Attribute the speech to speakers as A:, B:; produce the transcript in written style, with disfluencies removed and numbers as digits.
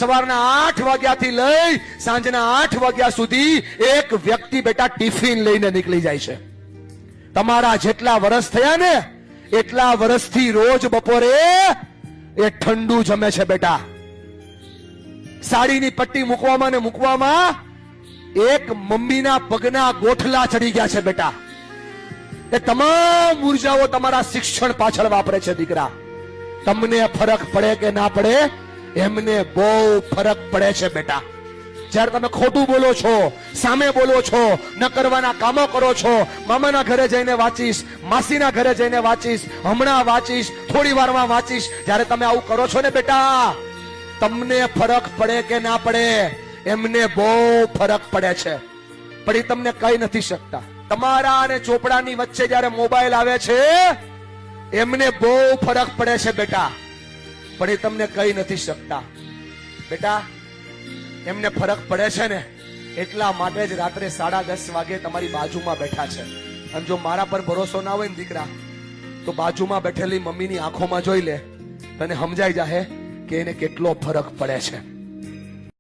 A: સવારના 8 વાગ્યાથી લઈ સાંજના 8 વાગ્યા સુધી એક વ્યક્તિ બેટા ટિફિન લઈને નીકળી જાય છે. તમારા જેટલા વર્ષ થયા ને એટલા વર્ષથી રોજ બપોરે એ ઠંડુ જમે છે બેટા. સાડીની પટ્ટી મૂકવામાં ને મૂકવામાં એક મમ્મીના પગના ગોઠલા ચડી ગયા છે બેટા. એ તમામ ઉર્જાઓ તમારા શિક્ષણ પાછળ વાપરે છે દીકરા. તમને ફરક પડે કે ના પડે, એમને બહુ ફરક પડે છે બેટા. જ્યારે તમે ખોટું બોલો છો, સામે બોલો છો, ન કરવાના કામો કરો છો, મામાના ઘરે જઈને વાંચીશ, માસીના ઘરે જઈને વાંચીશ, હમણાં વાંચીશ, થોડી વારમાં વાંચીશ, જ્યારે તમે આવું કરો છો ને બેટા, તમને ફરક પડે કે ના પડે, એમને બહુ ફરક પડે છે. પણ એ તમને કહી નથી શકતા. તમારા અને ચોપડાની વચ્ચે જ્યારે મોબાઈલ આવે છે એમને બહુ ફરક પડે છે બેટા, પણ એ તમને કહી નથી શકતા. બેટા એમને ફરક પડે છે ને એટલા માટે જ રાત્રે 10:30 વાગે તમારી બાજુમાં બેઠા છે. અને જો મારા પર ભરોસો ના હોય ને દીકરા, તો બાજુમાં બેઠેલી મમ્મીની આંખોમાં જોઈ લે, તને સમજાઈ જાહે કે એને કેટલો ફરક પડે છે.